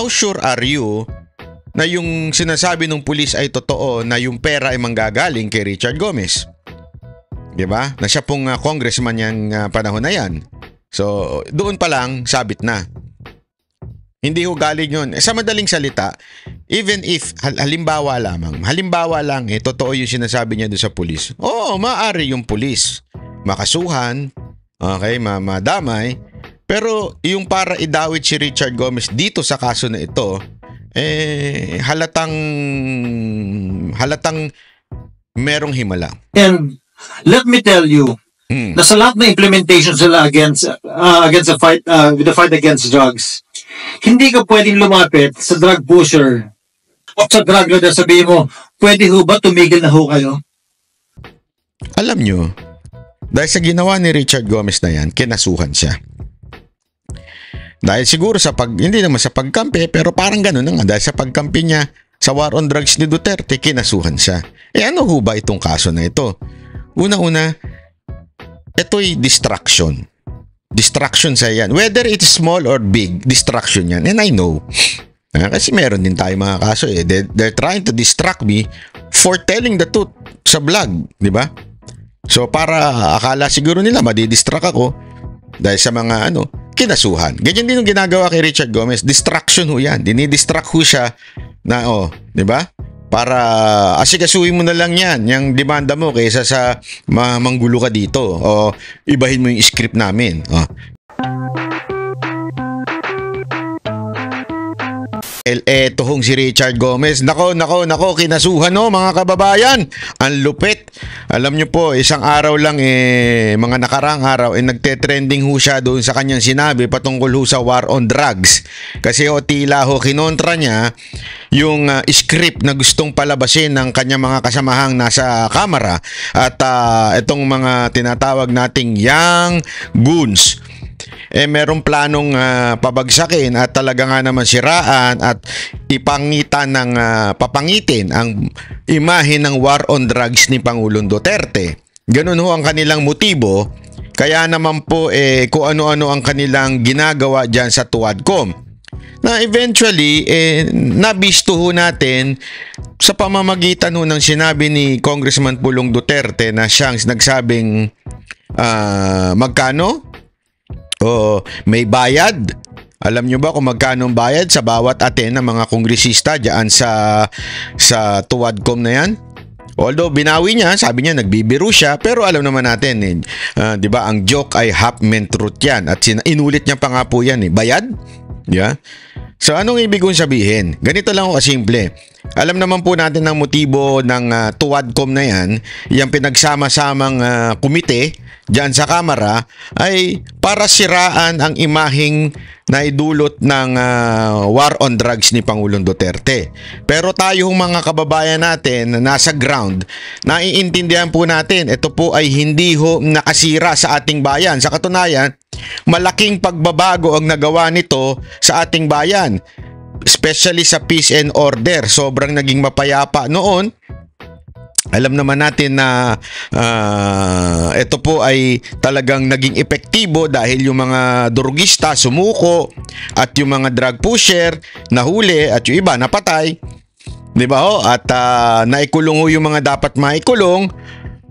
how sure are you na yung sinasabi ng pulis ay totoo na yung pera ay manggagaling kay Richard Gomez? Diba? Na siya pong congressman yung panahon na yan. So, doon pa lang, sabit na. Hindi ho galing yun. Sa madaling salita, even if, halimbawa lang, totoo yung sinasabi niya doon sa pulis. Oo, maaari yung pulis makasuhan, okay, madamay, pero yung para idawit si Richard Gomez dito sa kaso na ito, halatang merong himala. And let me tell you, nasa lahat na implementation sila against the fight with the fight against drugs. Hindi ka pwedeng lumapit sa drug pusher o sa drug lord, sabihin mo, pwede ho ba tumigil na ho kayo? Alam nyo, dahil sa ginawa ni Richard Gomez na yan, kinasuhan siya. Dahil siguro hindi naman sa pagkampi, pero parang gano'n na nga. Dahil sa pagkampi niya sa war on drugs ni Duterte, kinasuhan siya. Ano ho ba itong kaso na ito? Una-una, ito'y distraction. Distraction sa yan. Whether it's small or big, distraction yan. And I know. Kasi meron din tayo mga kaso. They're trying to distract me for telling the truth sa vlog. Di ba? So para akala siguro nila madidistract ako dahil sa mga kinasuhan. Ganyan din yung ginagawa kay Richard Gomez. Distraction ho yan. Dinidistract ho siya na di ba? Para asikasuhin mo na lang yan, yung demanda mo kaysa sa manggulo ka dito o ibahin mo yung script namin. Eto hong si Richard Gomez. Nako, kinasuhan mga kababayan. Ang lupit. Alam nyo po, isang araw lang mga nakarang araw nagte-trending ho siya doon sa kanyang sinabi patungkol ho sa war on drugs. Kasi tila kinontra niya yung script na gustong palabasin ng kanyang mga kasamahang nasa kamera at itong mga tinatawag nating young goons. Merong planong pabagsakin at talaga nga naman siraan at papangitin ang imahe ng war on drugs ni Pangulong Duterte. Ganun ho ang kanilang motibo. Kaya naman po kung ano-ano ang kanilang ginagawa dyan sa Tuwadcom. Na eventually, nabisto ho natin sa pamamagitan ho ng sinabi ni Congressman Pulong Duterte na siyang nagsabing magkano? May bayad. Alam nyo ba kung magkano ang bayad sa bawat aten ng mga kongresista dyan sa Tuwadcom na yan? Although binawi niya, sabi niya nagbibiro siya, pero alam naman natin, di ba, ang joke ay half-meant truth yan. At inulit niya pa nga po yan, bayad? Yeah? So anong ibig kong sabihin? Ganito lang ako kasimple. Alam naman po natin ang motibo ng Tuwadcom na yan, yung pinagsama-samang komite dyan sa Kamara ay para siraan ang imaheng naidulot ng war on drugs ni Pangulong Duterte. Pero tayong mga kababayan natin na nasa ground, naiintindihan po natin, ito po ay hindi ho nakasira sa ating bayan. Sa katunayan, malaking pagbabago ang nagawa nito sa ating bayan. Especially sa peace and order. Sobrang naging mapayapa noon. Alam naman natin na ito po ay talagang naging epektibo dahil yung mga drugista sumuko at yung mga drug pusher nahuli at yung iba napatay. Di ba ho? At naikulong ho yung mga dapat maikulong.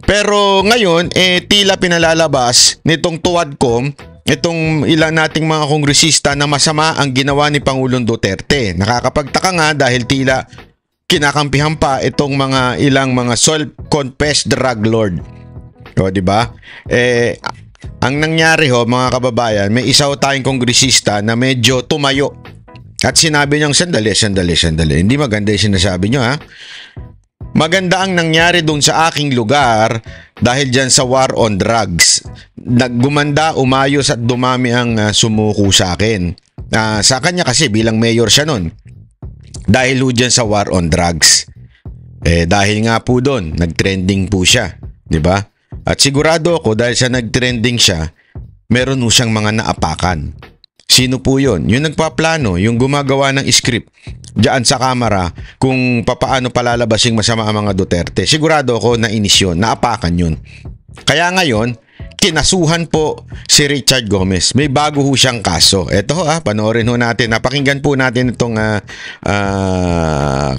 Pero ngayon, tila pinalalabas nitong Tuwadcom itong ilan nating mga kongresista na masama ang ginawa ni Pangulong Duterte. Nakakapagtaka nga dahil tila kinakampihan pa itong ilang mga self-confessed drug lord. Di ba? Ang nangyari ho, mga kababayan, may isa ho tayong kongresista na medyo tumayo. At sinabi niyang, sandali. Hindi maganda yung sinasabi niyo, ha? Maganda ang nangyari doon sa aking lugar dahil dyan sa war on drugs. Naggumanda, umayos at dumami ang sumuko sa akin. Sa kanya kasi bilang mayor siya nun. Dahil dyan sa war on drugs. Dahil nga po doon, nagtrending po siya. Diba? At sigurado ako dahil sa nagtrending siya, meron po siyang mga naapakan. Sino po yun? Yung nagpaplano, yung gumagawa ng script diyan sa Kamara kung papaano palalabasing masama ang mga Duterte. Sigurado ako na inis yun, naapakan yun. Kaya ngayon, kinasuhan po si Richard Gomez. May bago ho siyang kaso. Ito ho, panoorin ho natin. Napakinggan po natin itong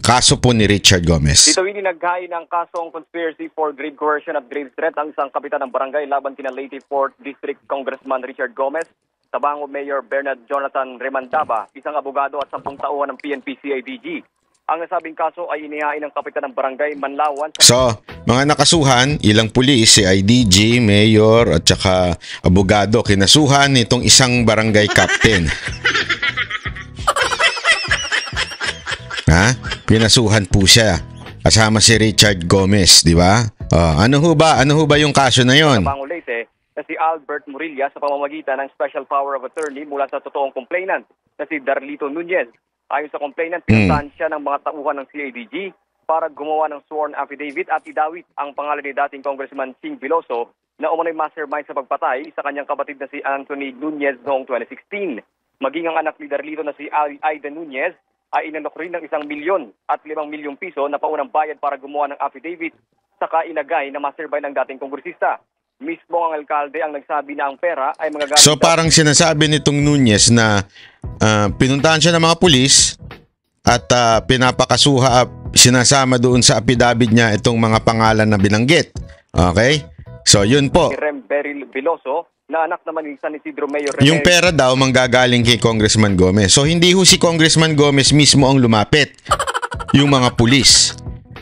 kaso po ni Richard Gomez. Dito naghain ng kasong conspiracy for grave coercion at grave threat ang isang kapitan ng barangay laban kina Leyte 4th District Congressman Richard Gomez, Tabango Mayor Bernard Jonathan Remandaba, isang abogado at 10 tauhan ng PNP CIDG. Ang nasabing kaso ay inihain ng kapitan ng barangay Manlawan. So, mga nakasuhan, ilang pulis, CIDG, mayor at saka abogado, kinasuhan nitong isang barangay captain. Pinasuhan po siya. Kasama si Richard Gomez, di ba? Ano ho ba yung kaso na yon? Tabango Leyte na si Albert Murilla sa pamamagitan ng special power of attorney mula sa totoong complainant na si Darlito Nunez. Ayon sa complainant, pinuntahan siya ng mga tauhan ng CIDG para gumawa ng sworn affidavit at idawit ang pangalan ni dating Congressman Ching Veloso na umano'y mastermind sa pagpatay sa kanyang kapatid na si Anthony Nunez noong 2016. Maging ang anak ni Darlito na si Aida Nunez ay inalok rin ng 1 milyon at 5 milyong piso na paunang bayad para gumawa ng affidavit saka inagay na mastermind ng dating kongresista. Mismo ang alkalde ang nagsabi na ang pera ay magagamit. So parang sinasabi nitong Nunez na pinuntahan siya ng mga pulis at sinasama doon sa affidavit niya itong mga pangalan na binanggit. Okay? So yun po. Rem Beryl Veloso na anak naman ni San Isidro Mayor Yung pera daw manggagaling kay Congressman Gomez. So hindi ho si Congressman Gomez mismo ang lumapit. Yung mga pulis.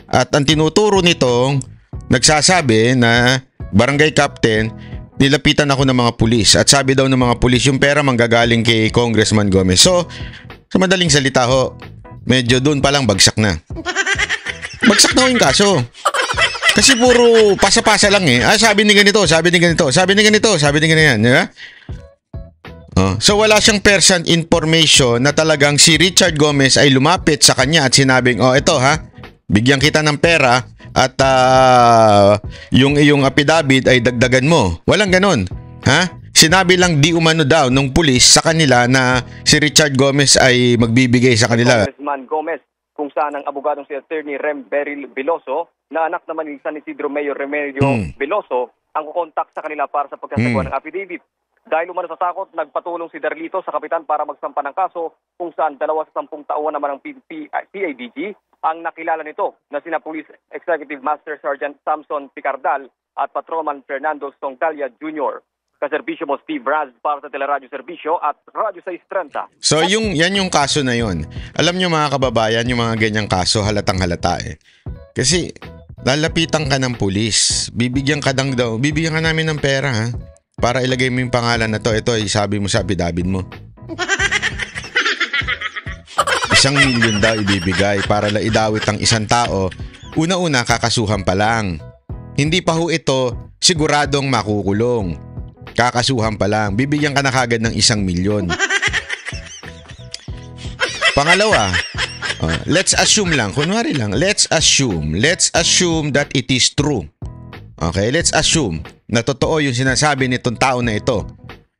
At ang tinuturo nitong nagsasabi na barangay captain, nilapitan ako ng mga pulis at sabi daw ng mga pulis yung pera manggagaling kay Congressman Gomez. So, sa madaling salita ho, medyo doon pa lang bagsak na. Bagsak na ho yung kaso. Kasi puro pasa-pasa lang eh. Sabi ni ganito, sabi ni ganito, sabi ni ganito, sabi ni ganyan. Yeah? So wala siyang first-hand information na talagang si Richard Gomez ay lumapit sa kanya at sinabing, ito bigyan kita ng pera at yung iyong affidavit ay dagdagan mo. Walang ganon. Sinabi lang di umano daw nung pulis sa kanila na si Richard Gomez ay magbibigay sa kanila. Congressman Gomez, kung saan ang abogadong si Attorney Rem Beryl Veloso, na anak naman ni San Isidro Mayor Remedio Veloso, ang kukontak sa kanila para sa pagkasagawa ng affidavit. Dahil umano sa takot, nagpatulong si Darlito sa kapitan para magsampa ng kaso kung saan 2 sa 10 tauhan naman ng PIDG ang nakilala nito na sina Police Executive Master Sergeant Samson Picardal at Patrolman Fernando Songdalia Jr. Kaserbisyo mo Steve Raz para sa Teleradyo Serbisyo at Radyo 630. So yan yung kaso na yun. Alam nyo mga kababayan, yung mga ganyang kaso halatang halata eh. Kasi lalapitan ka ng pulis, bibigyan ka namin ng pera para ilagay mo yung pangalan na to. Ito ay sabi mo sa affidavit mo. 1 milyon daw ibibigay para idawit ang isang tao. Una-una kakasuhan pa lang. Hindi pa ho ito siguradong makukulong. Kakasuhan pa lang. Bibigyan ka na kagad ng 1 milyon. Pangalawa, let's assume lang. Kunwari lang. Let's assume that it is true. Okay, let's assume na totoo yung sinasabi nitong tao na ito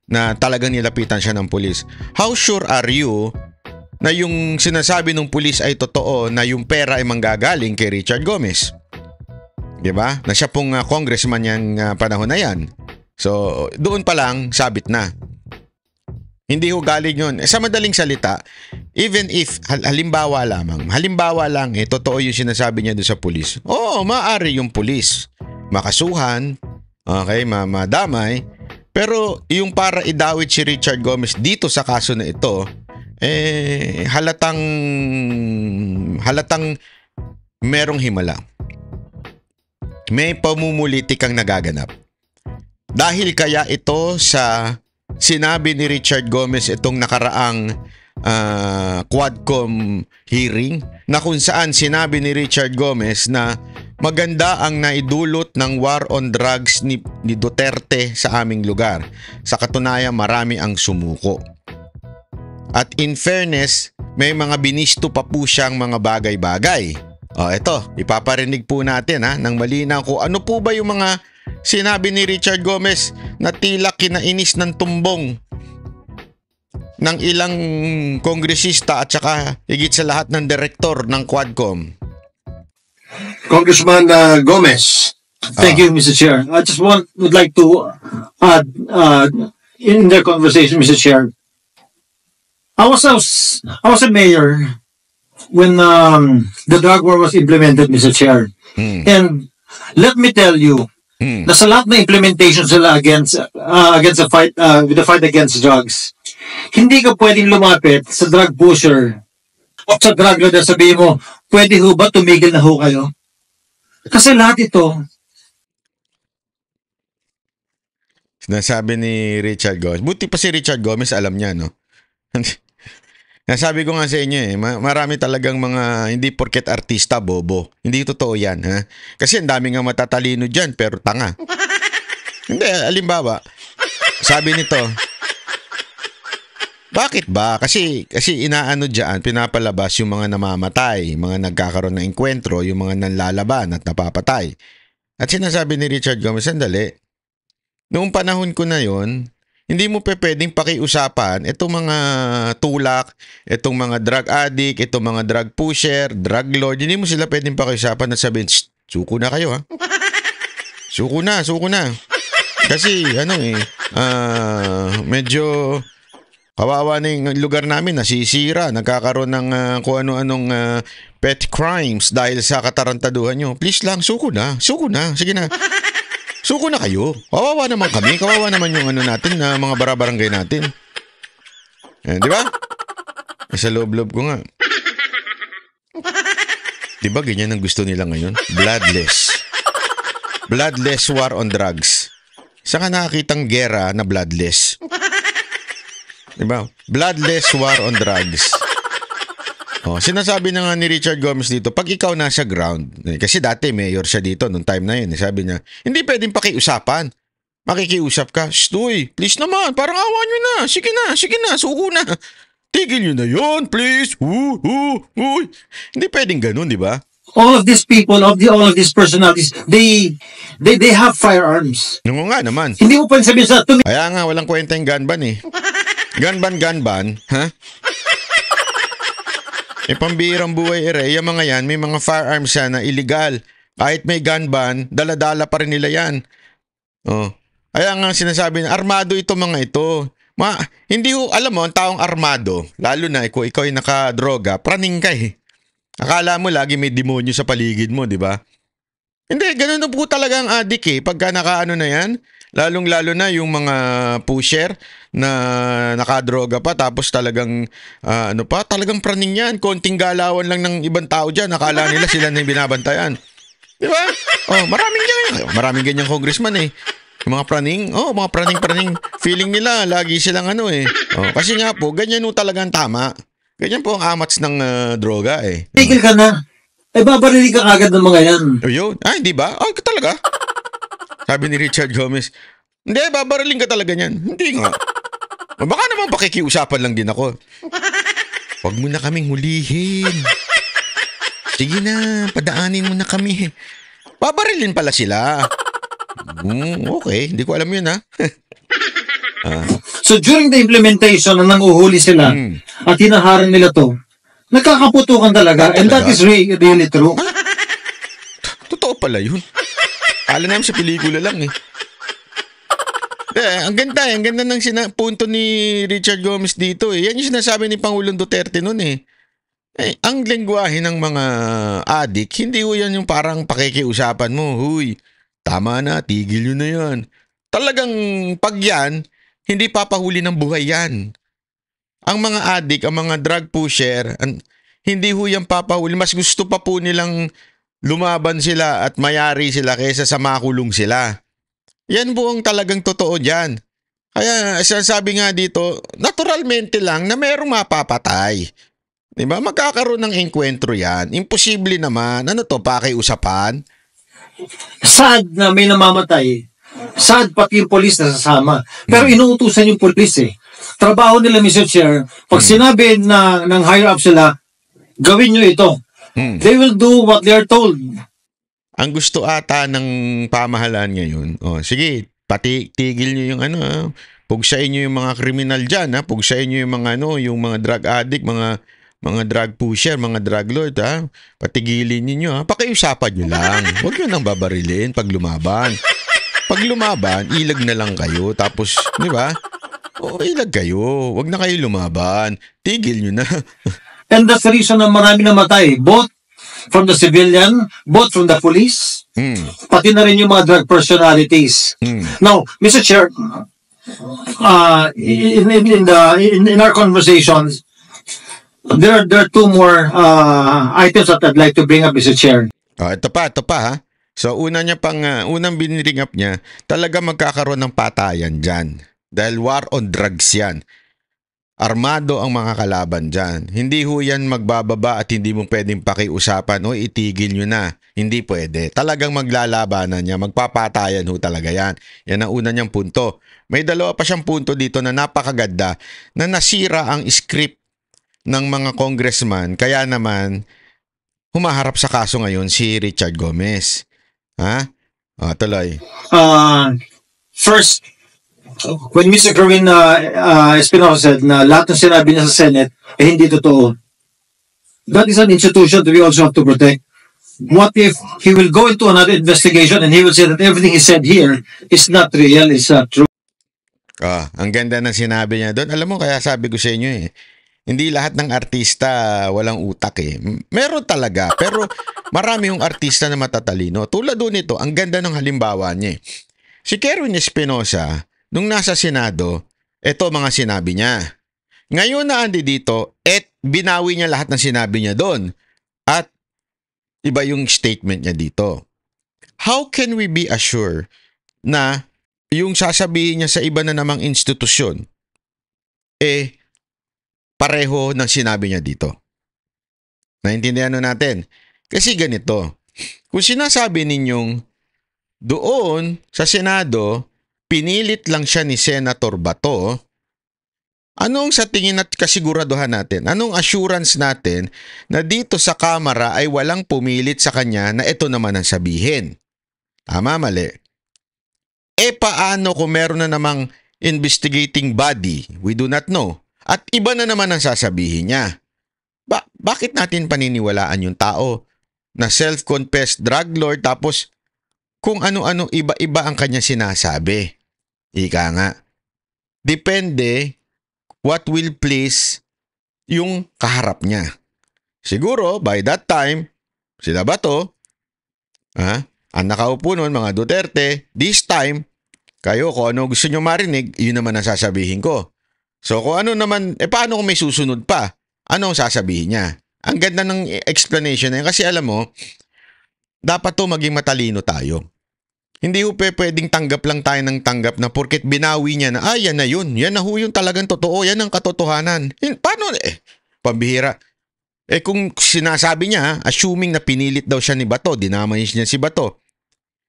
na talagang nilapitan siya ng pulis. How sure are you na yung sinasabi ng pulis ay totoo na yung pera ay manggagaling kay Richard Gomez? Diba? Na siya pong congressman yung panahon na yan. So, doon pa lang, sabit na. Hindi ho galing yun. Sa madaling salita, even if, halimbawa lang, totoo yung sinasabi niya doon sa pulis. Maaari yung pulis makasuhan, okay, madamay, pero yung para idawit si Richard Gomez dito sa kaso na ito, halatang merong himala. May pamumulitik ang nagaganap. Dahil kaya ito sa sinabi ni Richard Gomez itong nakaraang Quadcom hearing na kung saan sinabi ni Richard Gomez na maganda ang naidulot ng war on drugs ni Duterte sa aming lugar. Sa katunayan, marami ang sumuko. At in fairness, may mga binisto pa po siyang mga bagay-bagay. Ito, ipaparinig po natin ng malinaw ko ano po ba yung mga sinabi ni Richard Gomez na tila kinainis ng tumbong ng ilang kongresista at saka higit sa lahat ng direktor ng Quadcom. Congressman Gomez, Thank you, Mr. Chair. I just would like to add in their conversation, Mr. Chair. I was a mayor when the drug war was implemented, Mr. Chair. And let me tell you, na sa lahat na implementation sila against the fight with the fight against drugs, hindi ka pwedeng lumapit sa drug pusher o sa drug lord at sabihin mo, pwede ho ba tumigil na ho kayo? Kasi lahat ito, Sinasabi ni Richard Gomez. Buti pa si Richard Gomez, alam niya, no? Nasabi ko nga sa inyo marami talagang mga hindi porket artista, bobo. Hindi totoo yan, ha? Kasi ang dami nga matatalino dyan, pero tanga. Hindi, alimbawa, sabi nito, bakit ba? Kasi inaano dyan, pinapalabas yung mga namamatay, mga nagkakaroon ng enkwentro, yung mga nanlalaban at napapatay. At sinasabi ni Richard Gomez, sandali, noong panahon ko na yon, hindi mo pwedeng pakiusapan itong mga tulak, itong mga drug addict, itong mga drug pusher, drug lord. Hindi mo sila pwedeng pakiusapan at sabihin, suko na kayo, ha? Suko na. Kasi medyo kawawa na yung lugar namin, nasisira, nagkakaroon ng kung ano-anong pet crimes dahil sa katarantaduhan nyo. Please lang, suko na. Sige na. Suko na kayo. Kawawa naman kami. Kawawa naman yung natin na mga barabarangay natin. Di ba? Sa loob-loob ko nga. Di ba ganyan ang gusto nila ngayon? Bloodless. Bloodless war on drugs. Saan ka nakakitang gera na bloodless? Di ba? Bloodless war on drugs. Sinasabi na nga ni Richard Gomez dito, pag ikaw nasa ground, kasi dati mayor siya dito nung time na yun, sabi niya, hindi pwedeng pakiusapan. Makikiusap ka, Stoy, please naman, parang awa nyo na, sige na, suko na. Tigil nyo na yun, please. Hindi pwedeng ganun, di ba? all of these people, all of these personalities, they have firearms. Yung nga naman. Hindi mo pa sabihin sa Kaya nga, walang kwenta yung gun ban eh. Gun ban, ha? Pambihirang buhay yung mga yan, may mga firearms yan na illegal. Kahit may gun ban, dala-dala pa rin nila yan. Kaya nga sinasabi na, armado ito mga ito. Hindi ko, alam mo, ang taong armado, lalo na ikaw ay nakadroga, praning ka eh. Akala mo lagi may demonyo sa paligid mo, di ba? Hindi, ganun na po talaga ang adik eh. Pagka nakaano na yan, lalong-lalo na yung mga pusher na nakadroga pa, tapos talagang, talagang praning yan. Konting galawan lang ng ibang tao dyan. Akala nila sila na yung binabantayan. Di ba? Maraming ganyan congressman eh. Yung mga praning, mga praning. Feeling nila, lagi silang kasi nga po, ganyan po talagang tama. Ganyan po ang amats ng droga eh. Tigil ka na. Babarili ka agad ng mga yan. Yun. Hindi ba? Talaga? Sabi ni Richard Gomez, hindi, babaraling ka talaga niyan. Hindi nga. Baka naman pakikiusapan lang din ako. Huwag mo na kaming hulihin. Sige na, padaanin mo na kami. Babarilin pala sila. Okay, hindi ko alam yun ha. So during the implementation na nanguhuli sila at hinaharang nila to, nagkakaputukan talaga. And that is really true. Totoo pala yun. Alam namin sa pelikula lang eh. Ang ganda ng punto ni Richard Gomez dito eh. Yan yung sinasabi ni Pangulong Duterte noon eh. Ang lengguwahe ng mga adik, hindi ho yan yung parang pakikiusapan mo. Huy, tama na, tigil nyo na yan. Talagang pag yan, hindi papahuli ng buhay yan. Ang mga adik, ang mga drug pusher, hindi ho yan papahuli. Mas gusto pa po nilang lumaban sila at mayari sila kaysa sa makulong sila. Yan po ang talagang totoo dyan. Kaya sabi nga dito, naturalmente lang na merong mapapatay. Diba? Magkakaroon ng enkwentro yan. Imposible naman. Pakiusapan? Sad na may namamatay. Sad pati yung polis na sasama. Pero inuutusan yung polis eh. Trabaho nila, Mr. Chair, pag sinabi ng higher up sila, gawin nyo ito. They will do what they are told. Ang gusto ata ng pamahalaan ngayon, sige, tigil nyo yung pugsain nyo yung mga kriminal dyan, pugsain nyo yung mga yung mga drug addict, mga mga drug pusher, mga drug lord, ha? Patigilin ninyo, ha? Pakiusapan nyo lang. Huwag nyo nang babarilin pag lumaban. Pag lumaban, ilag na lang kayo. Tapos, di ba? O, ilag kayo. Huwag na kayo lumaban. Tigil nyo na. And that's the reason na marami namatay. Both from the civilian, both from the police, pati na rin yung mga drug personalities. Now, Mr. Chair, in our conversations, there are two more items that I'd like to bring up, Mr. Chair. Ito pa, ha? So, unang biniring up niya, talaga magkakaroon ng patayan dyan. Dahil war on drugs yan. Armado ang mga kalaban dyan. Hindi ho yan magbababa at hindi mo pwedeng pakiusapan o itigil nyo na. Hindi pwede. Talagang maglalabanan niya. Magpapatayan ho talaga yan. Yan ang una niyang punto. May dalawa pa siyang punto dito na napakaganda na nasira ang script ng mga congressman. Kaya naman, humaharap sa kaso ngayon si Richard Gomez. Ha? Tuloy. First, when Mr. Kerwin Espinosa said na lahat ng sinabi niya sa Senate hindi totoo, that is an institution that we also have to protect. What if he will go into another investigation and he will say that everything he said here is not real, is not true? Ang ganda ng sinabi niya doon. Alam mo, kaya sabi ko sa inyo hindi lahat ng artista walang utak Meron talaga, pero marami yung artista na matatalino. Tulad doon ito, ang ganda ng halimbawa niya. Si Kerwin Espinosa, nung nasa Senado, ito mga sinabi niya. Ngayon na andi dito, binawi niya lahat ng sinabi niya doon. At iba yung statement niya dito. How can we be assured na yung sasabihin niya sa iba na namang institusyon, pareho ng sinabi niya dito? Naintindihan natin? Kasi ganito, kung sinasabi ninyong doon sa Senado, pinilit lang siya ni Senator Bato, anong sa tingin at kasiguraduhan natin? Anong assurance natin na dito sa Kamara ay walang pumilit sa kanya na ito naman ang sabihin? Tama, mali. Paano kung meron na namang investigating body? We do not know. At iba na naman ang sasabihin niya. Bakit natin paniniwalaan yung tao na self-confessed drug lord tapos kung ano-ano iba-iba ang kanya sinasabi? Ika nga. Depende what will please yung kaharap niya. Siguro, by that time, sila Bato, ang nakaupo nun, mga Duterte, this time, kayo kung ano gusto nyo marinig, yun naman ang sasabihin ko. So kung ano naman, paano kung may susunod pa? Ano ang sasabihin niya? Ang ganda ng explanation na yun. Kasi alam mo, dapat to maging matalino tayo. Hindi ho pwedeng tanggap lang tayo ng tanggap na porket binawi niya na, yan na yun. Yan na ho yung talagang totoo. Yan ang katotohanan. Paano? Pambihira. Kung sinasabi niya, assuming na pinilit daw siya ni Bato, dinamay niya si Bato.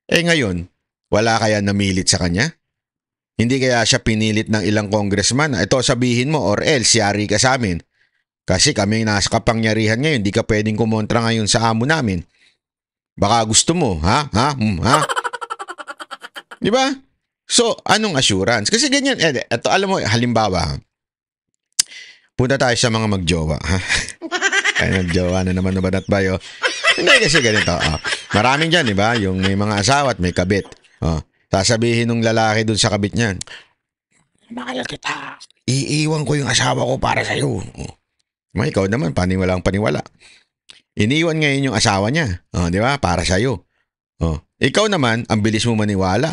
Ngayon, wala kaya namilit sa kanya? Hindi kaya siya pinilit ng ilang congressman? Ito sabihin mo or else, yari ka sa amin. Kasi kami nasa kapangyarihan ngayon, di ka pwedeng kumontra ngayon sa amo namin. Baka gusto mo, ha? Di ba? So, anong assurance? Kasi ganyan, ito, alam mo, halimbawa, punta tayo sa mga magjowa, ha? Ay, nagjowa na naman na banat bayo. Hindi kasi ganito, maraming dyan, di ba? Yung may mga asawa at may kabit. Sasabihin ng lalaki dun sa kabit niyan, mahal kita, iiwan ko yung asawa ko para sa'yo. Ikaw naman, paniwalang paniwala. Iniwan ngayon yung asawa niya, di ba? Para sa'yo. Ikaw naman, ang bilis mo maniwala.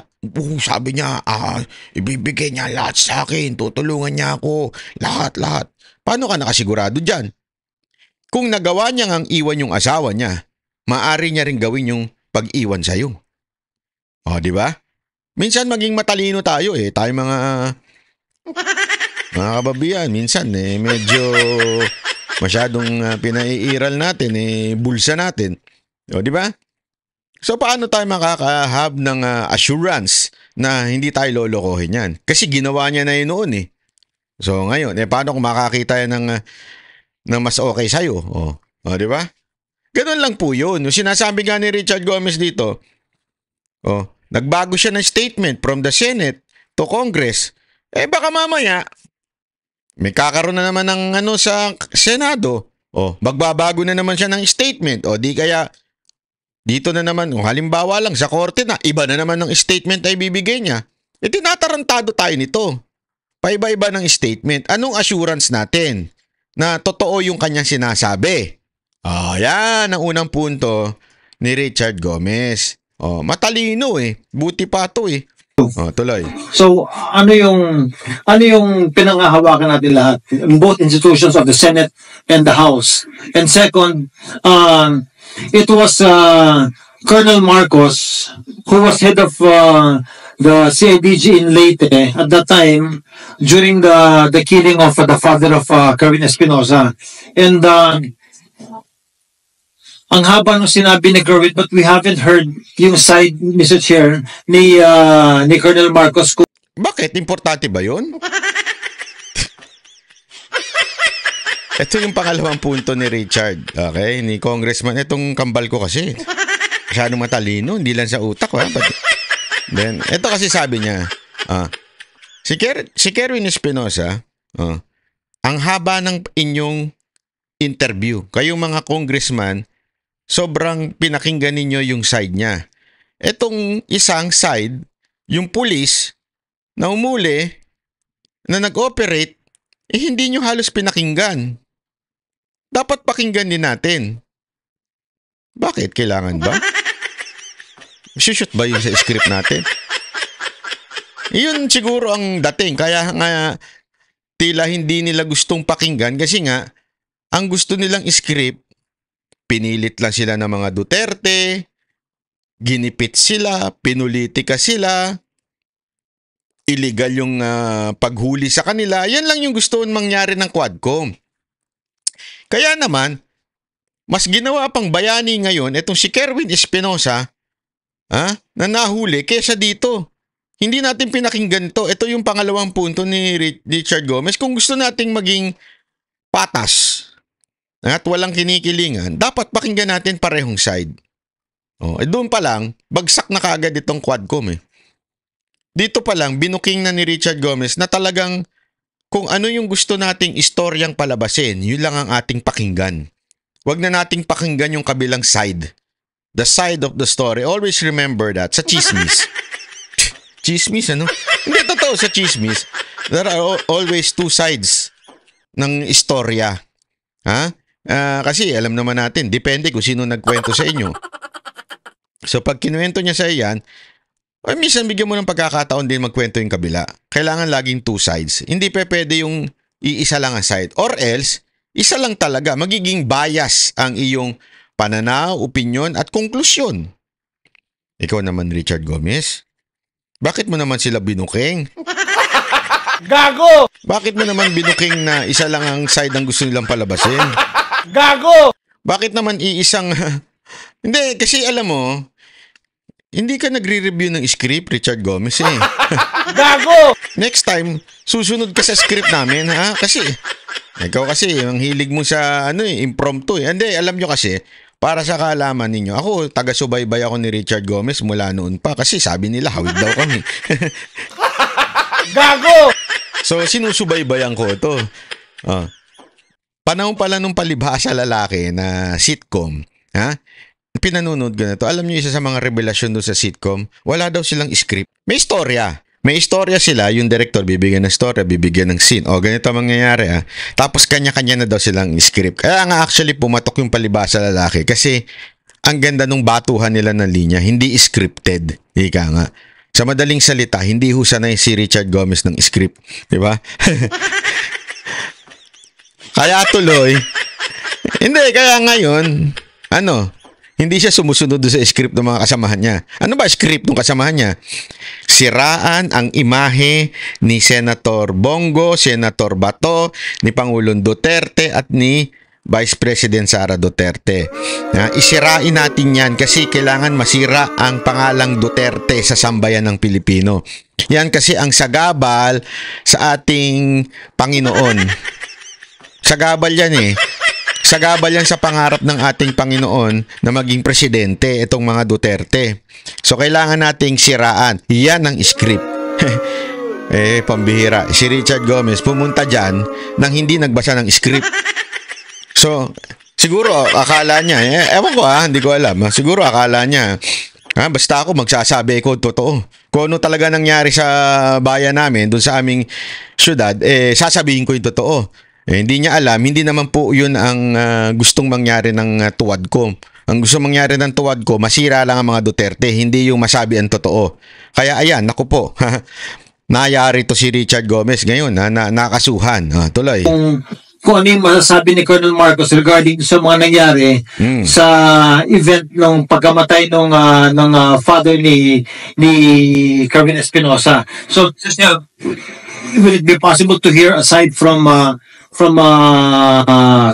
Sabi niya, ibibigay niya lahat sa akin, tutulungan niya ako, lahat. Paano ka nakasigurado dyan? Kung nagawa niya ngang iwan yung asawa niya, maaari niya rin gawin yung pag-iwan sa'yo. Di ba? Minsan maging matalino tayo tayo mga kababiyan, minsan medyo masyadong pinaiiral natin, bulsa natin. Di ba? So paano tayo makaka-have ng assurance na hindi tayo lolokohin yan? Kasi ginawa niya na yun noon So ngayon, paano kung makakita yan ng mas okay sa'yo? Di ba? Ganun lang po yun. Yung sinasabi nga ni Richard Gomez dito, nagbago siya ng statement from the Senate to Congress. Baka mamaya, may kakaroon na naman ng sa Senado. magbabago na naman siya ng statement. O di kaya, dito na naman, halimbawa lang, sa korte na, iba na naman ng statement ay bibigay niya. Tinatarantado tayo nito. Paiba-iba ng statement. Anong assurance natin na totoo yung kanyang sinasabi? Yan ang unang punto ni Richard Gomez. Matalino Buti pa to tuloy. So, ano yung pinanghahawakan natin lahat in both institutions of the Senate and the House? And second, it was Colonel Marcos who was head of the CIDG in Leyte at that time during the killing of the father of Kerwin Espinosa. And ang haba nung sinabi ni Kerwin, but we haven't heard yung side, Mr. Chair, ni Colonel Marcos. Bakit? Importante ba yun? Ito yung pangalawang punto ni Richard. Okay? Ni Congressman. Itong kambal ko kasi. Masyadong matalino. Hindi lang sa utak. Then, ito kasi sabi niya. Si Kerwin Espinosa, ang haba ng inyong interview. Kayong mga congressman, sobrang pinakinggan ninyo yung side niya. Etong isang side, yung pulis na umuli, na nag-operate, hindi nyo halos pinakinggan. Dapat pakinggan din natin. Bakit? Kailangan ba? Shoot ba yun sa script natin? Yun siguro ang dating. Kaya nga, tila hindi nila gustong pakinggan kasi nga, ang gusto nilang script, pinilit lang sila ng mga Duterte, ginipit sila, pinulitika sila, illegal yung paghuli sa kanila. Yan lang yung gusto mangyari ng Quadcom. Kaya naman, mas ginawa pang bayani ngayon itong si Kerwin Espinosa na nahuli kesa dito. Hindi natin pinakinggan to. Ito yung pangalawang punto ni Richard Gomez. Kung gusto nating maging patas at walang kinikilingan, dapat pakinggan natin parehong side. Doon pa lang, bagsak na kaagad itong Quadcom Dito pa lang, binuking na ni Richard Gomez na talagang kung ano yung gusto nating istoryang palabasin, yun lang ang ating pakinggan. Huwag na nating pakinggan yung kabilang side. The side of the story. Always remember that. Sa chismis. Chismis, ano? Hindi, totoo sa chismis. There are always two sides ng istorya. Kasi alam naman natin, depende kung sino nagkwento sa inyo. So pag kinuwento niya sa iyan, minsan bigyan mo ng pagkakataon din magkwento yung kabila. Kailangan laging two sides. Hindi pwede yung iisa lang ang side. Or else, isa lang talaga. Magiging bias ang iyong pananaw, opinion at konklusyon. Ikaw naman, Richard Gomez. Bakit mo naman sila binuking? Gago! Bakit mo naman binuking na isa lang ang side ang gusto nilang palabasin? Gago! Bakit naman iisang... Hindi, kasi alam mo, hindi ka nagre-review ng script, Richard Gomez Gago! Next time, susunod ka sa script namin, Kasi, ikaw kasi, ang hilig mo sa, impromptu Hindi, alam nyo kasi, para sa kaalaman ninyo, ako, taga-subaybay ako ni Richard Gomez mula noon pa kasi sabi nila, hawig daw kami. Gago! So, sinusubaybayan ko ito. Panahon pala nung Palibhasa Lalaki na sitcom, pinanonood ko na to. Alam niyo, isa sa mga revelasyon doon sa sitcom, wala daw silang script. May istorya. May istorya sila, yung director bibigyan ng story, bibigyan ng scene. Ganito mangyayari Tapos kanya-kanya na daw silang script. Kaya nga actually pumatok yung Palibhasa Lalaki kasi ang ganda nung batuhan nila ng linya, hindi scripted. Ika nga. Sa madaling salita, hindi ho sanay si Richard Gomez ng script. Di ba? Kaya tuloy, hindi, kaya ngayon, hindi siya sumusunod sa script ng mga kasamahan niya. Ano ba script ng kasamahan niya? Siraan ang imahe ni Senator Bongo, Senator Bato, ni Pangulong Duterte at ni Vice President Sara Duterte. Isirain natin yan kasi kailangan masira ang pangalang Duterte sa sambayan ng Pilipino. Yan kasi ang sagabal sa ating Panginoon. Sagabal yan Sagabal yan sa pangarap ng ating Panginoon na maging presidente itong mga Duterte. So kailangan nating siraan. Yan ang script. Pambihira. Si Richard Gomez pumunta dyan nang hindi nagbasa ng script. So, siguro akala niya, ewan ko hindi ko alam. Siguro akala niya, basta ako magsasabi ko totoo. Kung ano talaga nangyari sa bayan namin, doon sa aming syudad, sasabihin ko yung totoo. Hindi niya alam, hindi naman po yun ang gustong mangyari ng tuwad ko. Ang gusto mangyari ng tuwad ko, masira lang ang mga Duterte, hindi yung masabi ang totoo. Kaya ayan, naku po, nayari to si Richard Gomez ngayon, nakasuhan. Tuloy. Kung ano yung masasabi ni Colonel Marcos regarding sa mga nangyari sa event ng pagkamatay ng father ni Carmen Espinosa. So, will it be possible to hear aside from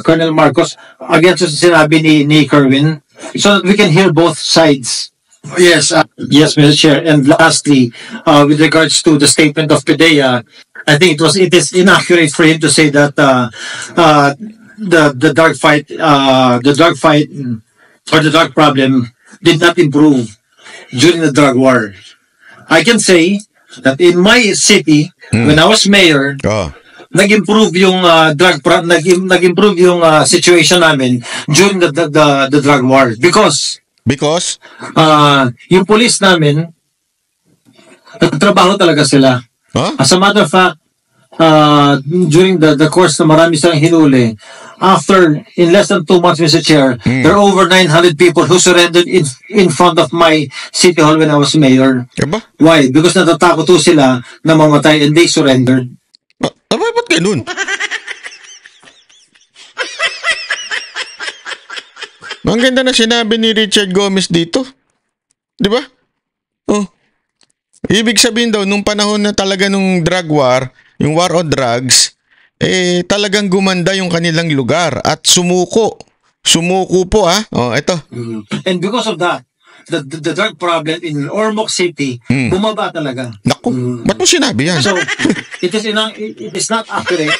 Colonel Marcos against sa sinabi ni Kerwin, so that we can hear both sides? Yes, yes, Mr. Chair. And lastly, with regards to the statement of Pidea, I think it is inaccurate for him to say that the drug fight or the drug problem did not improve during the drug war. I can say that in my city, when I was mayor, nag-improve yung nag-improve yung situation namin during the drug war because yung police namin nagtrabaho talaga sila. As a matter of fact, during the course na marami silang hinuli, after in less than 2 months, Mr. Chair, there are over 900 people who surrendered in front of my city hall when I was mayor. Why? Because natatakot po sila na mamatay and they surrendered. Ba't ganun? Ang ganda na sinabi ni Richard Gomez dito. Di ba? Ibig sabihin daw, nung panahon na talaga nung drug war, yung war on drugs, talagang gumanda yung kanilang lugar at sumuko. Sumuko po ito. And because of that, the drug problem in Ormoc City, bumaba talaga. Naku, ba't mo sinabi yan? So, it is not accurate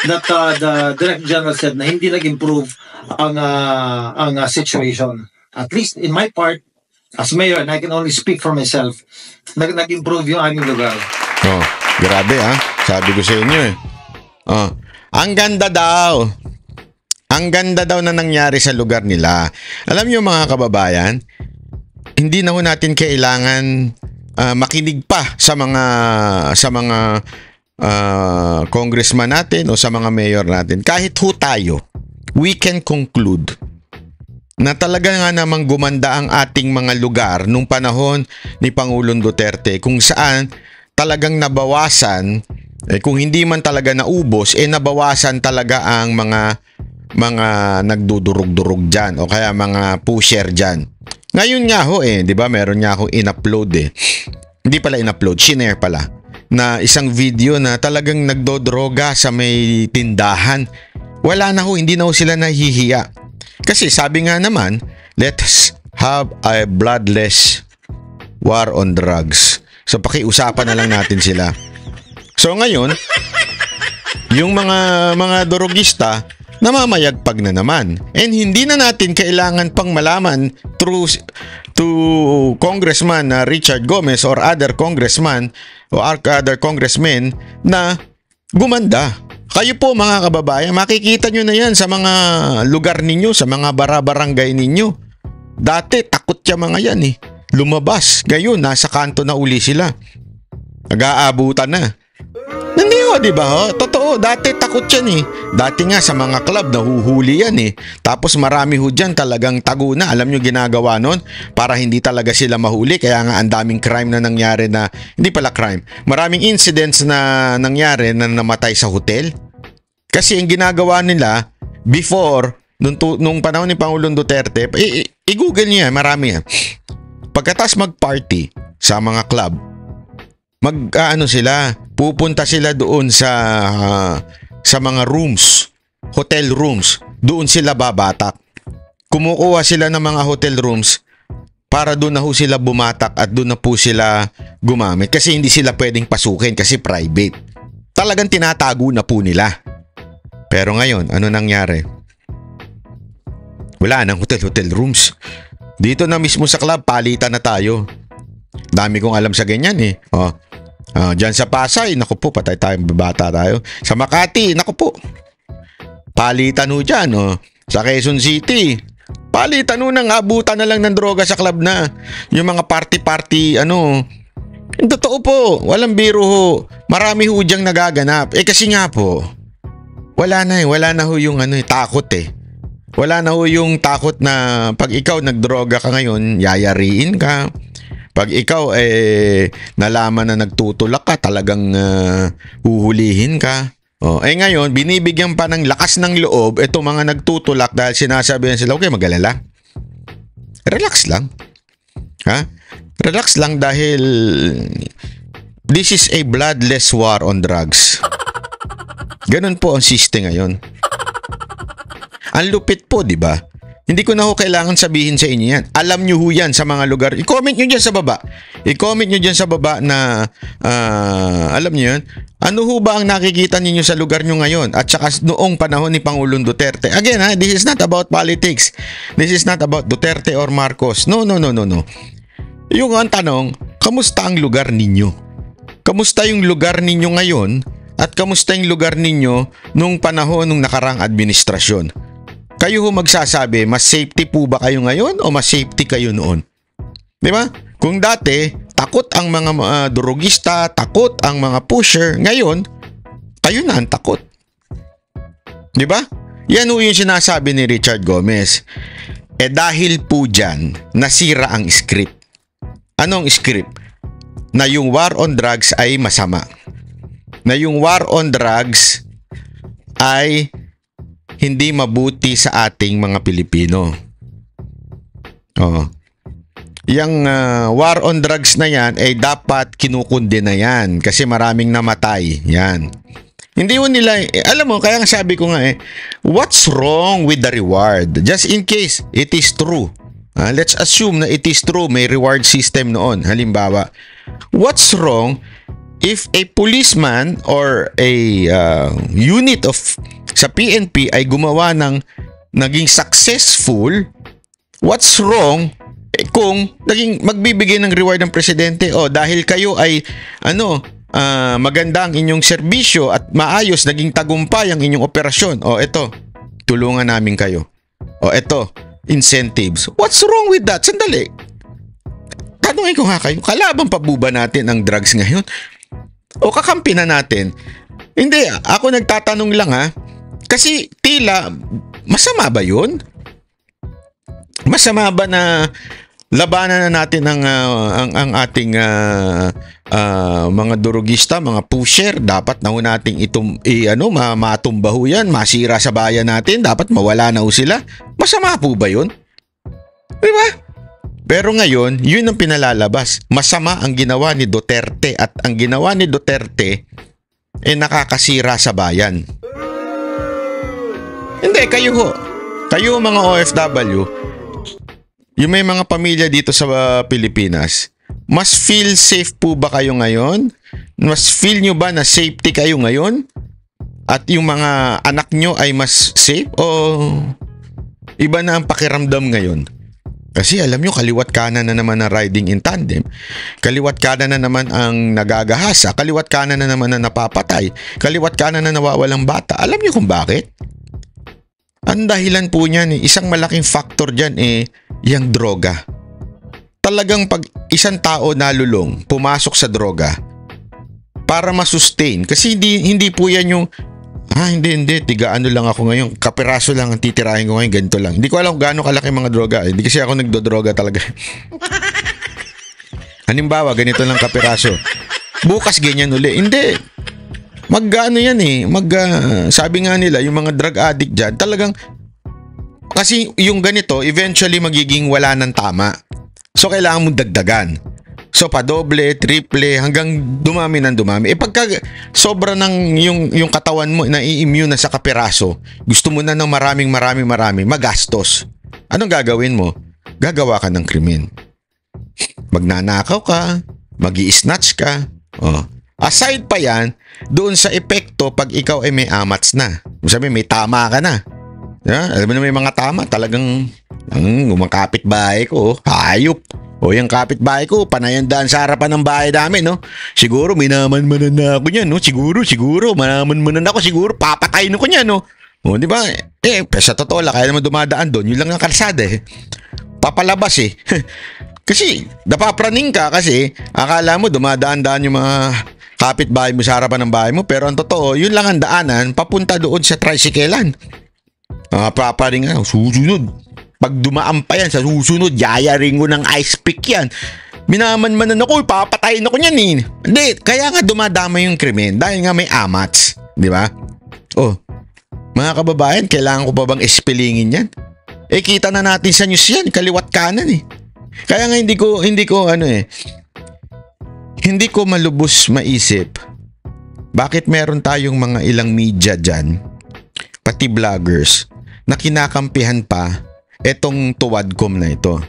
that the Director General said na hindi nag-improve ang situation. At least in my part, as mayor, and I can only speak for myself, nag-improve yung aming lugar. Grabe sabi ko sa inyo ang ganda daw. Ang ganda daw na nangyari sa lugar nila. Alam niyo mga kababayan, hindi na ho natin kailangan makinig pa sa mga congressman natin o sa mga mayor natin. Kahit ho tayo, we can conclude na talaga nga namang gumanda ang ating mga lugar nung panahon ni Pangulong Duterte, kung saan talagang nabawasan, kung hindi man talaga naubos, nabawasan talaga ang mga nagdudurog-durog dyan o kaya mga pusher dyan. Ngayon nga ho di ba meron nga akong in-upload hindi pala in-upload, shinare pala, na isang video na talagang nagdodroga sa may tindahan. Wala na ho, hindi na ho sila nahihiya. Kasi sabi nga naman, let's have a bloodless war on drugs. So pakiusapan na lang natin sila. So ngayon, yung mga drogista namamayagpag na naman. And hindi na natin kailangan pang malaman to Congressman Richard Gomez or other congressman o other congressmen na gumanda. Kayo po mga kababayan, makikita nyo na yan sa mga lugar ninyo, sa mga barabarangay ninyo. Dati takot yung mga yan lumabas. Ngayon, nasa kanto na uli sila. Nag-aabutan na. Hindi di ba Totoo, dati takot yan Dati nga sa mga club, nahuhuli yan Tapos marami ho dyan talagang tago na. Alam nyo ginagawa nun? Para hindi talaga sila mahuli. Kaya nga ang daming crime na nangyari na, hindi pala crime, maraming incidents na nangyari na namatay sa hotel. Kasi ang ginagawa nila before, nung panahon ni Pangulong Duterte, i-google niya, marami yan. Pagkatas mag-party sa mga club, sila, pupunta sila doon sa mga rooms, hotel rooms, doon sila babatak. Kumukuha sila ng mga hotel rooms para doon na ho sila bumatak at doon na po sila gumamit kasi hindi sila pwedeng pasukin kasi private. Talagang tinatago na po nila. Pero ngayon, ano nangyari? Wala nang hotel rooms. Dito na mismo sa club, palitan na tayo. Dami kong alam sa ganyan Diyan sa Pasay, naku po, patay tayo, babata tayo. Sa Makati, naku po. Palitan ho dyan, oh. Sa Quezon City. Palitan ho nang abutan na lang ng droga sa club na. Yung mga party-party, Totoo po, walang biro ho. Marami ho diyang nagaganap. Kasi nga po, wala na ho yung takot eh. Wala na ho yung takot na pag ikaw nagdroga ka ngayon, yayariin ka. Pag ikaw nalaman na nagtutulak ka, talagang huhulihin ka. Ngayon, binibigyan pa ng lakas ng loob itong mga nagtutulak dahil sinasabihan sila, okay, mag-alala. Relax lang. Ha? Relax lang dahil this is a bloodless war on drugs. Ganun po ang system ngayon. Ang lupit po, di ba? Hindi ko na ho kailangan sabihin sa inyo yan. Alam nyo ho yan sa mga lugar. I-comment nyo dyan sa baba. I-comment nyo dyan sa baba na alam nyo yan. Ano ho ba ang nakikita ninyo sa lugar nyo ngayon? At saka noong panahon ni Pangulong Duterte. Again, this is not about politics. This is not about Duterte or Marcos. No. Yung ang tanong, kamusta ang lugar ninyo? Kamusta yung lugar ninyo ngayon? At kamusta yung lugar ninyo nung panahon ng nakarang administrasyon? Kayo ho magsasabi, mas safety po ba kayo ngayon o mas safety kayo noon? Di ba? Kung dati, takot ang mga drogista, takot ang mga pusher, ngayon, kayo na ang takot. Di ba? Yan ho yung sinasabi ni Richard Gomez. Dahil po dyan, nasira ang script. Anong script? Na yung war on drugs ay masama. Na yung war on drugs ay hindi mabuti sa ating mga Pilipino. Yang war on drugs na yan ay dapat kinukundi na yan kasi maraming namatay. Yan. Hindi mo nila, alam mo, kaya sabi ko nga what's wrong with the reward? Just in case it is true. Let's assume na it is true, may reward system noon. Halimbawa, what's wrong if a policeman or a unit of sa PNP ay gumawa ng naging successful, what's wrong kung naging magbibigay ng reward ng presidente? Dahil kayo ay maganda ang inyong serbisyo at maayos, naging tagumpay ang inyong operasyon. Ito, tulungan namin kayo. Ito, incentives. What's wrong with that? Sandali. Tanungin ko nga kayo, kalaban pa ba natin ang drugs ngayon? O kakampi na natin? Hindi, ako nagtatanong lang kasi tila, masama ba yun? Masama ba na labanan na natin ang ating mga drogista, mga pusher? Dapat na ho nating matumbaho yan, masira sa bayan natin, dapat mawala na ho sila. Masama po ba yun? Diba? Pero ngayon, yun ang pinalalabas. Masama ang ginawa ni Duterte at ang ginawa ni Duterte nakakasira sa bayan. Hindi, kayo ho. Kayo mga OFW, yung may mga pamilya dito sa Pilipinas, mas feel safe po ba kayo ngayon? Mas feel nyo ba na safety kayo ngayon? At yung mga anak nyo ay mas safe? O iba na ang pakiramdam ngayon? Kasi alam nyo, kaliwat kanan na naman ang riding in tandem. Kaliwat kanan na naman ang nagagahasa. Kaliwat kanan na naman ang napapatay. Kaliwat kanan na nawawalang bata. Alam nyo kung bakit? Ang dahilan po niyan, isang malaking factor dyan yung droga. Talagang pag isang tao nalulong, pumasok sa droga, para masustain. Kasi hindi po yan yung, hindi, tiga ano lang ako ngayon, kapiraso lang ang titirahin ko ngayon, ganito lang. Hindi ko alam kung gaano kalaki mga droga. Hindi kasi ako nagdodroga talaga. Halimbawa, ganito lang kapiraso. Bukas ganyan uli. Hindi. Mag-ano yan sabi nga nila, yung mga drug addict dyan, talagang, kasi yung ganito, eventually magiging wala ng tama. So, kailangan mong dagdagan. So, padoble, triple, hanggang dumami ng dumami. Pagka sobra ng yung katawan mo na i-immune na sa kapiraso, gusto mo na ng maraming, magastos. Anong gagawin mo? Gagawa ka ng krimen. Magnanakaw ka, mag-i-snatch ka, Aside pa yan, doon sa epekto pag ikaw ay may amats na. Sabi, may tama ka na. Alam mo na may mga tama, talagang umakapit bahay ko, hayop. Yung kapitbahay ko, panayandaan sa harapan ng bahay namin, no? Siguro, minaman-manan na ako niyan, no? Siguro, manaman-manan ako, siguro, papatayin ko niyan, no? O, di ba? Sa totoo lang, kaya naman dumadaan doon, yun lang ang kalsada Papalabas Kasi, napapraning ka kasi akala mo dumadaan-daan yung mga kapitbahay mo sa harapan ng bahay mo, pero ang totoo, yun lang ang daanan papunta doon sa tricyclean. Paparing susunod. Pag dumaan pa yan sa susunod, yayaring ko ng ice pick yan. Minaman-manan ako, papatayin ako niyan Hindi, kaya nga dumadama yung krimen dahil nga may amats. Di ba? Mga kababayan, kailangan ko pa bang ispilingin yan? Kita na natin sa news yan, kaliwat kanan Kaya nga hindi ko malubos maisip bakit meron tayong mga ilang media dyan, pati vloggers, na kinakampihan pa etong tuwadcom na ito.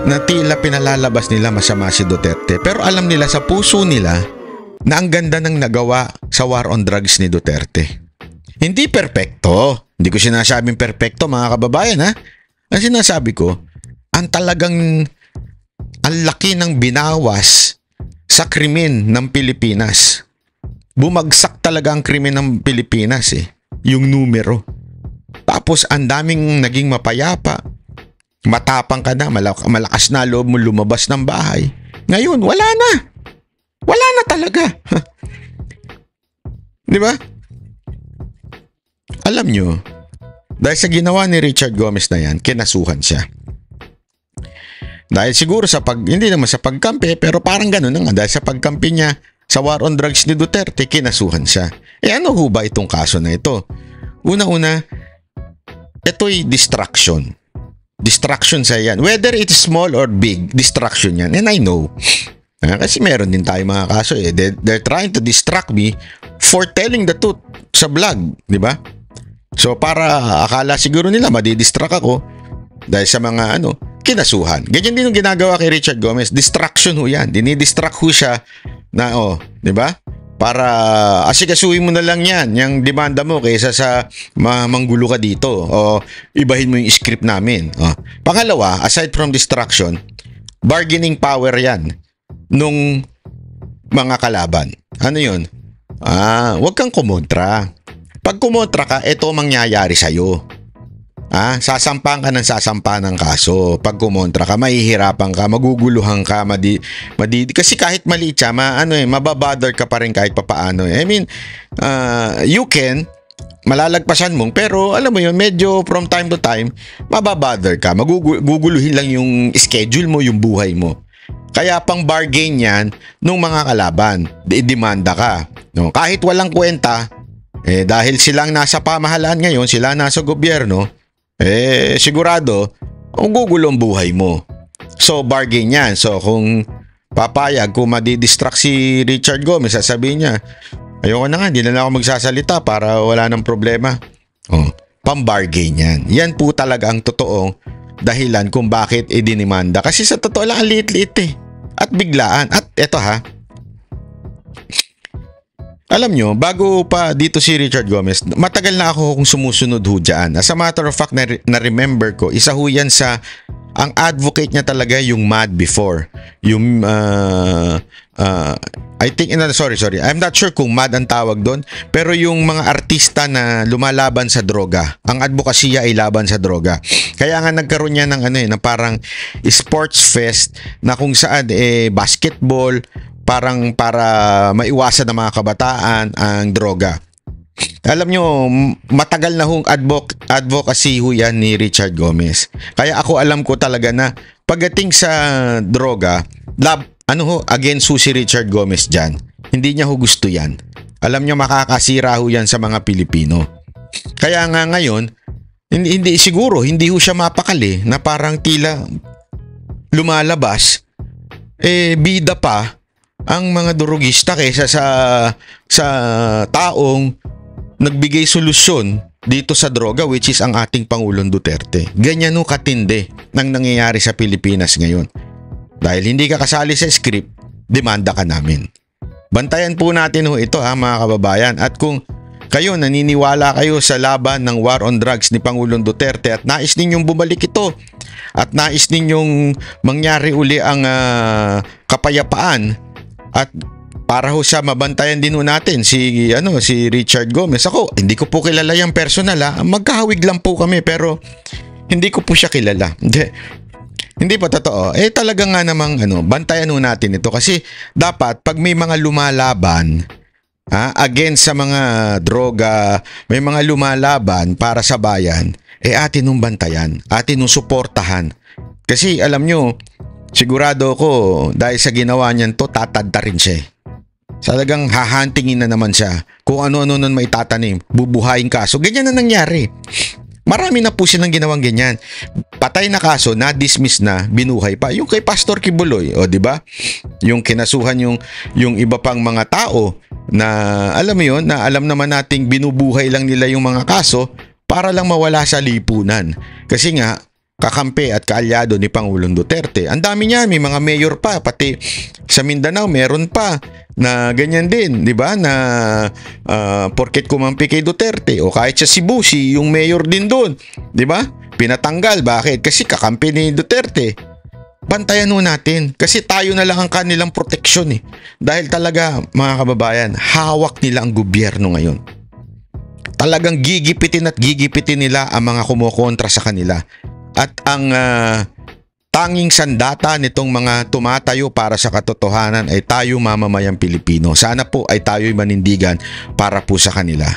Na tila pinalalabas nila masama si Duterte, pero alam nila sa puso nila na ang ganda ng nagawa sa war on drugs ni Duterte. Hindi perpekto. Hindi ko sinasabing perpekto, mga kababayan Ang sinasabi ko, ang laki ng binawas sa krimen ng Pilipinas. Bumagsak talaga ang krimen ng Pilipinas yung numero. Tapos ang daming naging mapayapa. Matapang ka na, malakas na loob mo lumabas ng bahay. Ngayon, wala na. Wala na talaga. Di ba? Alam nyo, dahil sa ginawa ni Richard Gomez na yan, kinasuhan siya. Dahil siguro hindi naman sa pagkampi, pero parang gano'n na nga. Dahil sa pagkampi niya sa war on drugs ni Duterte, kinasuhan siya. Ano ho ba itong kaso na ito? Una-una, ito'y distraction. Distraction sa yan. Whether it's small or big, distraction yan. And I know. Kasi meron din tayo mga kaso They're trying to distract me for telling the truth sa vlog. Di ba? So para akala siguro nila madidistract ako dahil sa mga kinasuhan. Ganyan din yung ginagawa kay Richard Gomez. Distraction ho yan. Dinidistract ho siya na di ba? Para asikasuhin mo na lang yan, yung demanda mo kaysa sa manggulo ka dito o ibahin mo yung script namin. Pangalawa, aside from distraction, bargaining power yan nung mga kalaban. Ano yun? Huwag kang kumontra. Pag kumontra ka, ito mangyayari sa'yo. Sasampan ka ng sasampan ng kaso. Pag kumontra ka, mahihirapan ka, maguguluhan ka, kasi kahit maliit siya, mababother ka pa rin kahit papaano. I mean, you can, malalagpasan mo, pero alam mo yun, medyo from time to time, mababother ka, maguguluhin lang yung schedule mo, yung buhay mo. Kaya pang bargain yan nung mga kalaban, demanda ka. Kahit walang kwenta, dahil silang nasa pamahalaan ngayon, sila nasa gobyerno, sigurado, gugulo ang buhay mo. So, bargain yan. So, kung papayag, kung madidistract si Richard Gomez, sasabihin niya, ayoko na nga, hindi na ako magsasalita para wala nang problema. Pang-bargain yan. Yan po talaga ang totoong dahilan kung bakit idinimanda. Kasi sa totoo lang, ang liit-liit at biglaan. At eto alam nyo, bago pa dito si Richard Gomez, matagal na ako kung sumusunod ho dyan. As a matter of fact, na-remember ko, isa ho yan sa, ang advocate niya talaga yung MAD before. Yung, I think, sorry, I'm not sure kung MAD ang tawag doon, pero yung mga artista na lumalaban sa droga, ang advokasya ay laban sa droga. Kaya nga nagkaroon niya ng na parang sports fest na kung saan basketball, parang para maiwasan ng mga kabataan ang droga. Alam nyo, matagal na hong advocacy ho yan ni Richard Gomez. Kaya ako alam ko talaga na pagdating sa droga, against ho si Richard Gomez dyan. Hindi niya ho gusto yan. Alam nyo, makakasira ho yan sa mga Pilipino. Kaya nga ngayon, hindi ho siya mapakali na parang tila lumalabas, bida pa ang mga durugista kaysa sa taong nagbigay solusyon dito sa droga, which is ang ating Pangulong Duterte. Ganyan ho katindi nang nangyayari sa Pilipinas ngayon. Dahil hindi ka kasali sa script, demanda ka namin. Bantayan po natin ho ito mga kababayan. At kung kayo naniniwala kayo sa laban ng war on drugs ni Pangulong Duterte at nais ninyong bumalik ito at nais ninyong mangyari uli ang kapayapaan at para ho sa mabantayan din ho natin si Richard Gomez. Ako, hindi ko po kilala yung personal magkahawig lang po kami pero hindi ko po siya kilala. Hindi pa totoo. Talaga nga namang bantayan ho natin ito kasi dapat pag may mga lumalaban against sa mga droga, may mga lumalaban para sa bayan, atin nung bantayan, atin nung suportahan. Kasi alam nyo, sigurado ko dahil sa ginawa niyan to, tatadta rin siya. Talagang hahantingin na naman siya. Kung ano-ano nun may tatanim, bubuhayin kaso. Ganyan na nangyari. Marami na po silang ginawang ganyan. Patay na kaso, na-dismiss na, binuhay pa. Yung kay Pastor Kibuloy, di ba? Yung kinasuhan yung iba pang mga tao na alam mo yun, na alam naman nating binubuhay lang nila yung mga kaso para lang mawala sa lipunan. Kasi nga, kakampi at kaalyado ni Pangulong Duterte. Ang dami niyan, may mga mayor pa, pati sa Mindanao meron pa na ganyan din, di ba? Na porket kumampi kay Duterte o kahit sa Cebu, yung mayor din doon, di ba? Pinatanggal, bakit? Kasi kakampi ni Duterte. Bantayan ho natin kasi tayo na lang ang kanilang proteksyon Dahil talaga, mga kababayan, hawak nila ang gobyerno ngayon. Talagang gigipitin nila ang mga kumukontra sa kanila. At ang tanging sandata nitong mga tumatayo para sa katotohanan ay tayo mamamayang Pilipino. Sana po ay tayo'y manindigan para po sa kanila.